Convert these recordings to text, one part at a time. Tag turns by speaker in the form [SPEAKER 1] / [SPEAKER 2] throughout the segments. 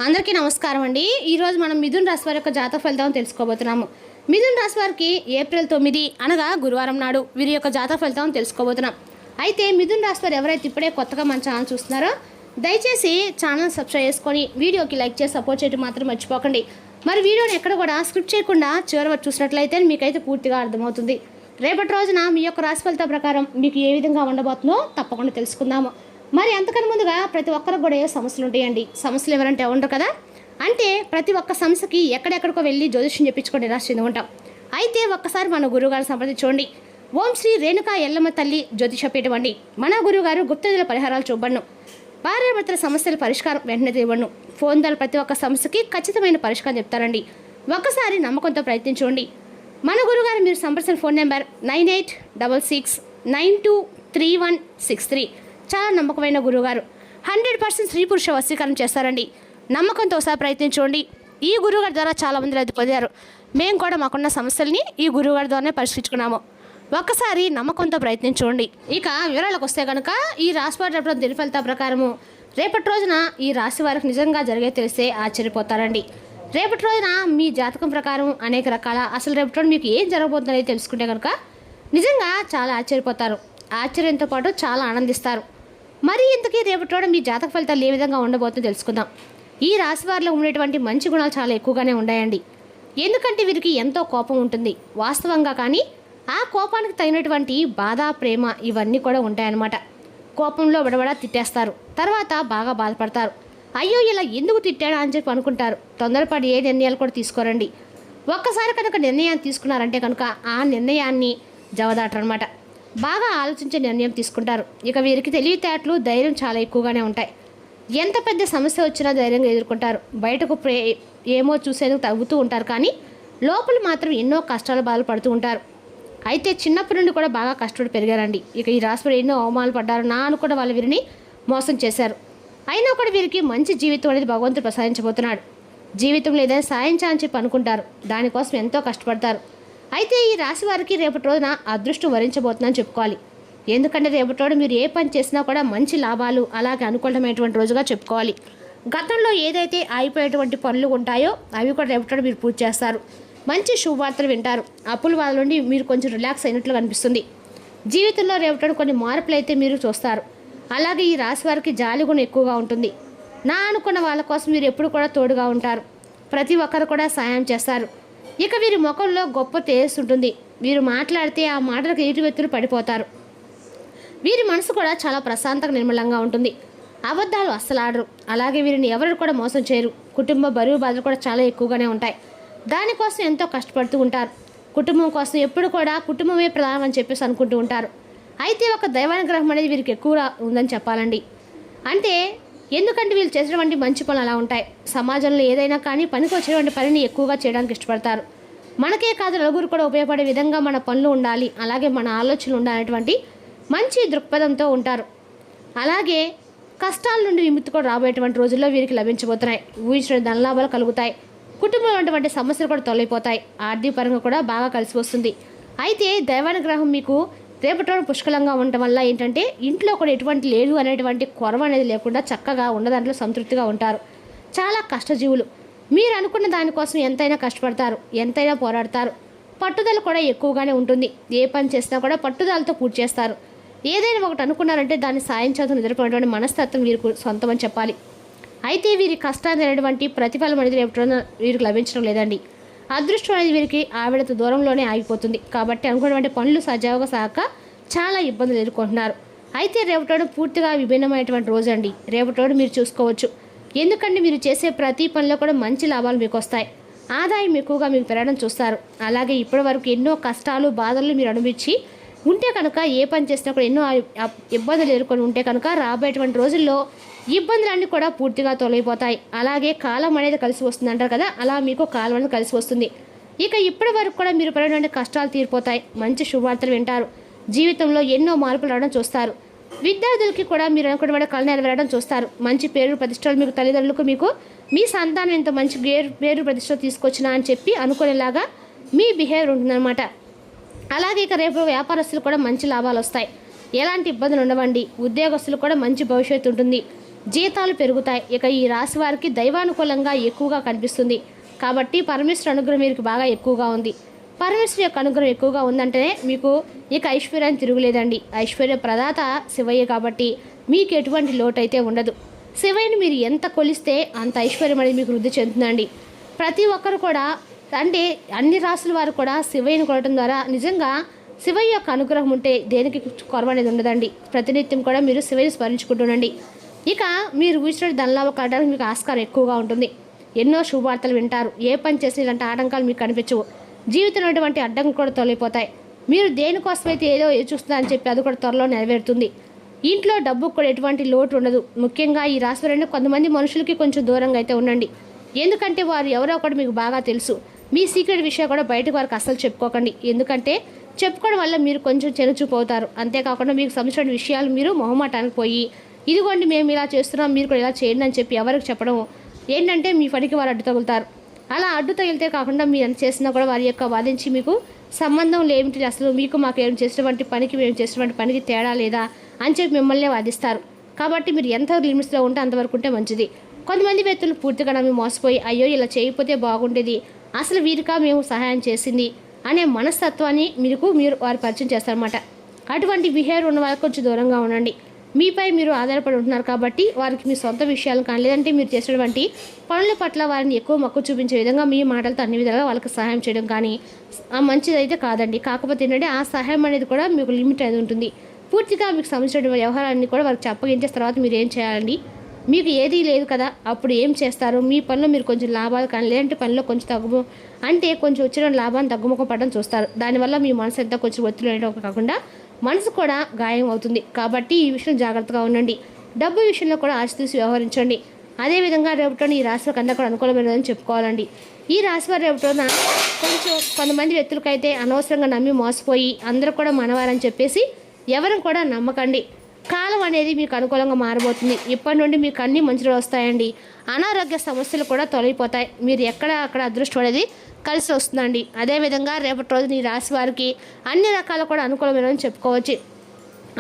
[SPEAKER 1] అందరికీ నమస్కారం అండి. ఈరోజు మనం మిథున్ రాశి వారి యొక్క జాతక ఫలితాలను తెలుసుకోబోతున్నాము. మిథున్ రాశి వారికి ఏప్రిల్ 9 అనగా గురువారం నాడు వీరి యొక్క జాతక ఫలితాలను తెలుసుకోబోతున్నాం. అయితే మిథున్ రాశి వారు ఎవరైతే ఇప్పుడే కొత్తగా మన ఛానల్ చూస్తున్నారో దయచేసి ఛానల్ సబ్స్క్రైబ్ చేసుకొని వీడియోకి లైక్ చేసి సపోర్ట్ చేయడం మాత్రం మర్చిపోకండి. మరి వీడియోని ఎక్కడ కూడా స్క్రిప్ట్ చేయకుండా చివరి వరకు చూసినట్లయితే మీకైతే పూర్తిగా అర్థమవుతుంది. రేపటి రోజున మీ యొక్క రాశి ఫలితం ప్రకారం మీకు ఏ విధంగా ఉండబోతుందో తప్పకుండా తెలుసుకుందాము. మరి అంతకన్నా ముందుగా ప్రతి ఒక్కరికి కూడా ఏ సమస్యలు ఉంటాయండి. సమస్యలు ఎవరంటే ఉండరు కదా. అంటే ప్రతి ఒక్క సమస్యకి ఎక్కడెక్కడికో వెళ్ళి జ్యోతిష్యం చెప్పించుకొని నిరాశ చెంది ఉంటాం. అయితే ఒక్కసారి మన గురువుగారు సంప్రదించండి. ఓం శ్రీ రేణుకా ఎల్లమ్మ తల్లి జ్యోతిష పీఠం అండి. మన గురువుగారు గుప్తనిధుల పరిహారాలు చూపబడను. భార్యాభర్తల సమస్యల పరిష్కారం వెంటనే తీయబడను. ఫోన్ ద్వారా ప్రతి ఒక్క సమస్యకి ఖచ్చితమైన పరిష్కారం చెప్తారండి. ఒక్కసారి నమ్మకంతో ప్రయత్నించండి. మన గురుగారు మీరు సంప్రదించిన ఫోన్ నెంబర్ 9866923163. చాలా నమ్మకమైన గురువుగారు. 100% స్త్రీ పురుష వశీకరణ చేస్తారండి. నమ్మకంతో ఒకసారి ప్రయత్నించండి. ఈ గురువుగారి ద్వారా చాలామంది లబ్ధి పొందారు. మేము కూడా మాకున్న సమస్యల్ని ఈ గురువుగారి ద్వారానే పరిష్కరించుకున్నాము. ఒక్కసారి నమ్మకంతో ప్రయత్నించండి. ఇక వివరాలకు వస్తే కనుక ఈ రాశి వారి దిన ఫలితాల ప్రకారము రేపటి రోజున ఈ రాశి వారికి నిజంగా జరిగే తెలిస్తే ఆశ్చర్యపోతారండి. రేపటి రోజున మీ జాతకం ప్రకారం అనేక రకాల అసలు రేపటి రోజు మీకు ఏం జరగబోతుందని తెలుసుకుంటే కనుక నిజంగా చాలా ఆశ్చర్యపోతారు. ఆశ్చర్యంతో పాటు చాలా ఆనందిస్తారు. మరి ఇంతకీ రేపటి రోజున మీ జాతక ఫలితాలు ఏ విధంగా ఉండబోతుందో తెలుసుకుందాం. ఈ రాశి వారిలో ఉండేటువంటి మంచి గుణాలు చాలా ఎక్కువగానే ఉన్నాయండి. ఎందుకంటే వీరికి ఎంతో కోపం ఉంటుంది వాస్తవంగా. కానీ ఆ కోపానికి తగినటువంటి బాధ, ప్రేమ ఇవన్నీ కూడా ఉంటాయన్నమాట. కోపంలో బడబడా తిట్టేస్తారు. తర్వాత బాగా బాధపడతారు. అయ్యో ఇలా ఎందుకు తిట్టాడా అని చెప్పి అనుకుంటారు. తొందరపడి ఏ నిర్ణయాలు కూడా తీసుకోరండి. ఒక్కసారి కనుక నిర్ణయాన్ని తీసుకున్నారంటే కనుక ఆ నిర్ణయాన్ని జవదాటరనమాట. బాగా ఆలోచించే నిర్ణయం తీసుకుంటారు. ఇక వీరికి తెలివితేటలు, ధైర్యం చాలా ఎక్కువగానే ఉంటాయి. ఎంత పెద్ద సమస్య వచ్చినా ధైర్యంగా ఎదుర్కొంటారు. బయటకు ఏమో చూసేందుకు తగ్గుతూ ఉంటారు. కానీ లోపల మాత్రం ఎన్నో కష్టాలు బాధలు పడుతూ ఉంటారు. అయితే చిన్నప్పటి నుండి కూడా బాగా కష్టపడి పెరిగారండి. ఇక ఈ రాశిలో ఎన్నో అవమానాలు పడ్డారు. నాన్న కూడా వాళ్ళ వీరిని మోసం చేశారు. అయినా కూడా వీరికి మంచి జీవితం అనేది భగవంతుడు ప్రసాదించబోతున్నాడు. జీవితంలో ఏదైనా సాయం చేయాలని చెప్పి అనుకుంటారు. దానికోసం ఎంతో కష్టపడతారు. అయితే ఈ రాశి వారికి రేపటి రోజున అదృష్టం వరించబోతుందని చెప్పుకోవాలి. ఎందుకంటే రేపటి రోజు మీరు ఏ పని చేసినా కూడా మంచి లాభాలు అలాగే అనుకూలమైనటువంటి రోజుగా చెప్పుకోవాలి. గతంలో ఏదైతే ఆగిపోయేటువంటి పనులు ఉంటాయో అవి కూడా రేపటి రోజు మీరు పూర్తి చేస్తారు. మంచి శుభవార్తలు వింటారు. అప్పుల వాళ్ళ నుండి మీరు కొంచెం రిలాక్స్ అయినట్లు కనిపిస్తుంది. జీవితంలో రేపటి రోజు కొన్ని మార్పులు అయితే మీరు చూస్తారు. అలాగే ఈ రాశి వారికి జాలి గుణం ఎక్కువగా ఉంటుంది. నా అనుకున్న వాళ్ళ కోసం మీరు ఎప్పుడు కూడా తోడుగా ఉంటారు. ప్రతి ఒక్కరు కూడా సాయం చేస్తారు. ఇక వీరి ముఖంలో గొప్ప తేజస్సు ఉంటుంది. వీరు మాట్లాడితే ఆ మాటలకు ఎదుటివ్యక్తులు పడిపోతారు. వీరి మనసు కూడా చాలా ప్రశాంతంగా నిర్మలంగా ఉంటుంది. అబద్ధాలు అస్సలు ఆడరు. అలాగే వీరిని ఎవరు కూడా మోసం చేయరు. కుటుంబ బరువు బాధలు కూడా చాలా ఎక్కువగానే ఉంటాయి. దానికోసం ఎంతో కష్టపడుతూ ఉంటారు. కుటుంబం కోసం ఎప్పుడు కూడా కుటుంబమే ప్రధానం అని చెప్పేసి అనుకుంటూ ఉంటారు. అయితే ఒక దైవానుగ్రహం అనేది వీరికి ఎక్కువగా ఉందని చెప్పాలండి. అంటే ఎందుకంటే వీళ్ళు చేసేటువంటి మంచి పనులు అలా ఉంటాయి. సమాజంలో ఏదైనా కానీ పనికి వచ్చేటువంటి పనిని ఎక్కువగా చేయడానికి ఇష్టపడతారు. మనకే కాదు నలుగురు కూడా ఉపయోగపడే విధంగా మన పనులు ఉండాలి, అలాగే మన ఆలోచనలు ఉండాలనేటువంటి మంచి దృక్పథంతో ఉంటారు. అలాగే కష్టాల నుండి విముక్తి కూడా రాబోయేటువంటి రోజుల్లో వీరికి లభించబోతున్నాయి. ఊహించిన ధనలాభాలు కలుగుతాయి. కుటుంబంలో ఉన్నటువంటి సమస్యలు కూడా తొలగిపోతాయి. ఆర్థిక పరంగా కూడా బాగా కలిసి వస్తుంది. అయితే దైవానుగ్రహం మీకు రేపటి రోజు పుష్కలంగా ఉండటం వల్ల ఏంటంటే ఇంట్లో కూడా ఎటువంటి లేదు అనేటువంటి కొరవ అనేది లేకుండా చక్కగా ఉన్న దాంట్లో సంతృప్తిగా ఉంటారు. చాలా కష్టజీవులు. మీరు అనుకున్న దానికోసం ఎంతైనా కష్టపడతారు, ఎంతైనా పోరాడతారు. పట్టుదల కూడా ఎక్కువగానే ఉంటుంది. ఏ పని చేసినా కూడా పట్టుదలతో పూర్తి చేస్తారు. ఏదైనా ఒకటి అనుకున్నారంటే దాన్ని సాధించాల్సిన నిద్రపోయినటువంటి మనస్తత్వం వీరికి సొంతం అని చెప్పాలి. అయితే వీరి కష్టాన్ని అనేటువంటి ప్రతిఫలం అనేది రేపటి రోజున వీరికి లభించడం లేదండి. అదృష్టం అనేది వీరికి ఆవిడతో దూరంలోనే ఆగిపోతుంది. కాబట్టి అనుకున్నటువంటి పనులు సజావుగా సాక చాలా ఇబ్బందులు ఎదుర్కొంటున్నారు. అయితే రేపటి పూర్తిగా విభిన్నమైనటువంటి రోజు అండి. రేపటి మీరు చూసుకోవచ్చు. ఎందుకంటే మీరు చేసే ప్రతి పనిలో కూడా మంచి లాభాలు మీకు వస్తాయి. ఆదాయం ఎక్కువగా మీకు పెరగడం చూస్తారు. అలాగే ఇప్పటి వరకు ఎన్నో కష్టాలు, బాధలు మీరు అనుభవించి ఉంటే కనుక ఏ పని చేసినా కూడా ఎన్నో ఇబ్బందులు ఎదుర్కొని ఉంటే కనుక రాబోయేటువంటి రోజుల్లో ఇబ్బందులన్నీ కూడా పూర్తిగా తొలగిపోతాయి. అలాగే కాలం అనేది కలిసి వస్తుంది అంటారు కదా, అలా మీకు కాలం అనేది కలిసి వస్తుంది. ఇక ఇప్పటి వరకు కూడా మీరు పడినటువంటి కష్టాలు తీరిపోతాయి. మంచి శుభవార్తలు వింటారు. జీవితంలో ఎన్నో మార్పులు రావడం చూస్తారు. విద్యార్థులకి కూడా మీరు అనుకున్న కళ నెరవేరడం చూస్తారు. మంచి పేరు ప్రతిష్టలు మీకు తల్లిదండ్రులకు మీకు మీ సంతానం ఎంత మంచి పేరు ప్రతిష్టలు తీసుకొచ్చినా అని చెప్పి అనుకునేలాగా మీ బిహేవియర్ ఉంటుందన్నమాట. అలాగే ఇక రేపు వ్యాపారస్తులు కూడా మంచి లాభాలు వస్తాయి. ఎలాంటి ఇబ్బందులు ఉండవండి. ఉద్యోగస్తులు కూడా మంచి భవిష్యత్తు ఉంటుంది. జీతాలు పెరుగుతాయి. ఇక ఈ రాశి వారికి దైవానుకూలంగా ఎక్కువగా కనిపిస్తుంది. కాబట్టి పరమేశ్వర అనుగ్రహం వీరికి బాగా ఎక్కువగా ఉంది. పరమేశ్వరి యొక్క అనుగ్రహం ఎక్కువగా ఉందంటేనే మీకు ఇక ఐశ్వర్యాన్ని తిరుగులేదండి. ఐశ్వర్య ప్రదాత శివయ్య కాబట్టి మీకు ఎటువంటి లోటు అయితే ఉండదు. శివయ్యని మీరు ఎంత కొలిస్తే అంత ఐశ్వర్యం అనేది మీకు వృద్ధి చెందుతుందండి. ప్రతి ఒక్కరు కూడా అంటే అన్ని రాసుల వారు కూడా శివయ్యని కొనడం ద్వారా నిజంగా శివయ్య యొక్క అనుగ్రహం ఉంటే దేనికి కొరవ అనేది ఉండదండి. ప్రతినిత్యం కూడా మీరు శివయ్యని స్మరించుకుంటుండండి. ఇక మీరు ఊహించిన ధనలాభ కావడానికి మీకు ఆస్కారం ఎక్కువగా ఉంటుంది. ఎన్నో శుభవార్తలు వింటారు. ఏ పని చేసిన ఇలాంటి ఆటంకాలు మీకు కనిపించవు. జీవితంలో ఉన్నటువంటి అడ్డంకులు కూడా తొలగిపోతాయి. మీరు దేనికోసమైతే ఏదో చూస్తున్నారని చెప్పి అది కూడా త్వరలో నెరవేరుతుంది. ఇంట్లో డబ్బుకు కూడా ఎటువంటి లోటు ఉండదు. ముఖ్యంగా ఈ రాశి వారంటే కొంతమంది మనుషులకి కొంచెం దూరంగా అయితే ఉండండి. ఎందుకంటే వారు ఎవరో ఒకటి మీకు బాగా తెలుసు. మీ సీక్రెట్ విషయం కూడా బయటకు వారికి అస్సలు చెప్పుకోకండి. ఎందుకంటే చెప్పుకోవడం వల్ల మీరు కొంచెం చెరుచుపోతారు. అంతేకాకుండా మీకు సంబంధించిన విషయాలు మీరు మొహమాటానికి పోయి ఇదిగోండి మేము ఇలా చేస్తున్నాం మీరు కూడా ఇలా చేయండి అని చెప్పి ఎవరికి చెప్పడం ఏంటంటే మీ పనికి వారు అడ్డు తగులుతారు. అలా అడ్డు తగిలితే కాకుండా మీరు ఎంత చేసినా కూడా వారి యొక్క వాదించి మీకు సంబంధం లేమిటి, అసలు మీకు మాకు ఏం చేసినటువంటి పనికి మేము చేసినటువంటి పనికి తేడా లేదా అని చెప్పి మిమ్మల్ని వాదిస్తారు. కాబట్టి మీరు ఎంత లిమిట్స్లో ఉంటే అంతవరకు ఉంటే మంచిది. కొంతమంది వ్యక్తులు పూర్తిగా నమ్మి మోసపోయి అయ్యో ఇలా చేయకపోతే బాగుండేది, అసలు వీరికా మేము సహాయం చేసింది అనే మనస్తత్వాన్ని మీరు వారు పరిచయం చేస్తారన్నమాట. అటువంటి బిహేవియర్ ఉన్న వాళ్ళకి కొంచెం దూరంగా ఉండండి. మీపై మీరు ఆధారపడి ఉంటున్నారు కాబట్టి వారికి మీ సొంత విషయాలు కానీ లేదంటే మీరు చేసినటువంటి పనుల పట్ల వారిని ఎక్కువ మక్కువ చూపించే విధంగా మీ మాటలతో అన్ని విధాలుగా వాళ్ళకి సహాయం చేయడం కానీ మంచిదైతే కాదండి. కాకపోతే ఏంటంటే ఆ సహాయం అనేది కూడా మీకు లిమిట్ అనేది ఉంటుంది. పూర్తిగా మీకు సంబంధించిన వ్యవహారాన్ని కూడా వారికి చెప్పగించిన తర్వాత మీరు ఏం చేయాలండి? మీకు ఏదీ లేదు కదా, అప్పుడు ఏం చేస్తారు? మీ పనిలో మీరు కొంచెం లాభాలు కానీ లేదంటే పనిలో కొంచెం కొంచెం వచ్చిన లాభాన్ని తగ్గుముఖం పడడం చూస్తారు. దానివల్ల మీ మనసు ఎంత కొంచెం ఒత్తిడి వేయడం కాకుండా మనసు కూడా గాయం అవుతుంది. కాబట్టి ఈ విషయం జాగ్రత్తగా ఉండండి. డబ్బు విషయంలో కూడా ఆచితూసి వ్యవహరించండి. అదేవిధంగా రేపటిని ఈ రాశి వారికి అందరూ కూడా అనుకూలమైనదని చెప్పుకోవాలండి. ఈ రాశి వారి రేపటిన కొంచెం కొంతమంది వ్యక్తులకైతే అనవసరంగా నమ్మి మోసపోయి అందరూ కూడా మనవారని చెప్పేసి ఎవరిని కూడా నమ్మకండి. కాలం అనేది మీకు అనుకూలంగా మారబోతుంది. ఇప్పటి నుండి మీకు అన్ని మంచి వస్తాయండి. అనారోగ్య సమస్యలు కూడా తొలగిపోతాయి. మీరు అక్కడ అదృష్టం అనేది కలిసి వస్తుందండి. అదేవిధంగా రేపటి రోజున ఈ రాశి వారికి అన్ని రకాల కూడా అనుకూలమైనని చెప్పుకోవచ్చు.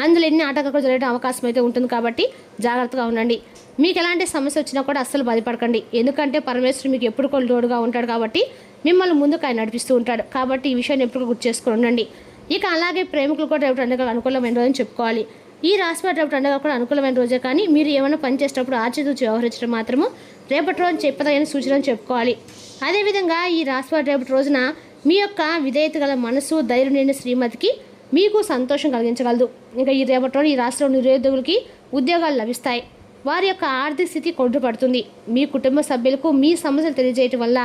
[SPEAKER 1] అందులో ఎన్ని ఆటంకాలు జరగడం అవకాశం అయితే ఉంటుంది కాబట్టి జాగ్రత్తగా ఉండండి. మీకు ఎలాంటి సమస్య వచ్చినా కూడా అస్సలు బాధపడకండి. ఎందుకంటే పరమేశ్వరుడు మీకు ఎప్పుడు కూడా తోడుగా ఉంటాడు కాబట్టి మిమ్మల్ని ముందుకు ఆయన నడిపిస్తూ ఉంటాడు. కాబట్టి ఈ విషయాన్ని ఎప్పుడు గుర్తు చేసుకుని ఉండండి. ఇక అలాగే ప్రేమికులు కూడా రేపటి అండగా అనుకూలమైన రోజని చెప్పుకోవాలి. ఈ రాశి వారి రేపటి అండగా కూడా అనుకూలమైన రోజే, కానీ మీరు ఏమైనా పని చేసేటప్పుడు ఆచితూచి వ్యవహరించడం మాత్రము రేపటి రోజు చెప్పదగిన సూచనలు చెప్పుకోవాలి. అదేవిధంగా ఈ రాశి వారి రేపటి రోజున మీ యొక్క విధేయత గల మనసు, ధైర్యం నిండిన శ్రీమతికి మీకు సంతోషం కలిగించగలదు. ఇంకా ఈ రేపటి రోజు ఈ రాష్ట్రంలో నిరుద్యోగులకి ఉద్యోగాలు లభిస్తాయి. వారి యొక్క ఆర్థిక స్థితి కొట్టుపడుతుంది. మీ కుటుంబ సభ్యులకు మీ సమస్యలు తెలియజేయటం వల్ల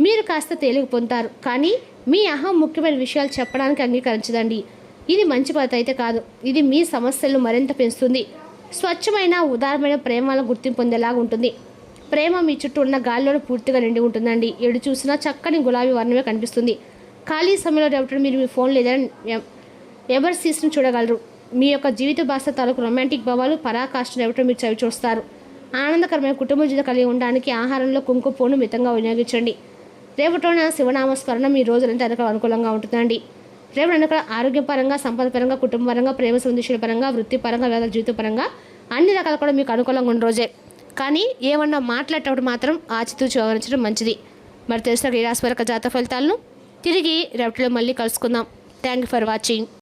[SPEAKER 1] మీరు కాస్త తేలిక పొందుతారు. కానీ మీ ముఖ్యమైన విషయాలు చెప్పడానికి అంగీకరించదండి. ఇది మంచి పద్ధతి అయితే కాదు. ఇది మీ సమస్యలను మరింత పెంచుతుంది. స్వచ్ఛమైన ఉదారమైన ప్రేమలను గుర్తింపు పొందేలాగా ఉంటుంది. ప్రేమ మీ చుట్టూ ఉన్న గాలిలో పూర్తిగా నిండి ఉంటుందండి. ఎడు చూసినా చక్కని గులాబీ వర్ణమే కనిపిస్తుంది. ఖాళీ సమయంలో రేపటి మీరు మీ ఫోన్ లేదా ఎవర్ సీస్ను చూడగలరు. మీ యొక్క జీవిత భాష తాలూకు రొమాంటిక్ భావాలు పరాకాష్ఠ రేపటి మీరు చవి చూస్తారు. ఆనందకరమైన కుటుంబ జీవితం కలిగి ఉండడానికి ఆహారంలో కుంకుమను మితంగా వినియోగించండి. రేపటిన శివనామస్మరణ మీ రోజులంతా వెనక అనుకూలంగా ఉంటుందండి. రేపటి వెనక ఆరోగ్యపరంగా, సంపదపరంగా, కుటుంబపరంగా, ప్రేమ సందేశాల పరంగా, వృత్తిపరంగా, లేదా జీవితపరంగా అన్ని రకాలు కూడా మీకు అనుకూలంగా ఉన్న రోజే. కానీ ఏమన్నా మాట్లాడేటప్పుడు మాత్రం ఆచితూచి వ్యవహరించడం మంచిది. మరి తెలిసిన ఈ రాశి వారి జాతక ఫలితాలను తిరిగి రేపటిలో మళ్ళీ కలుసుకుందాం. Thank you for watching.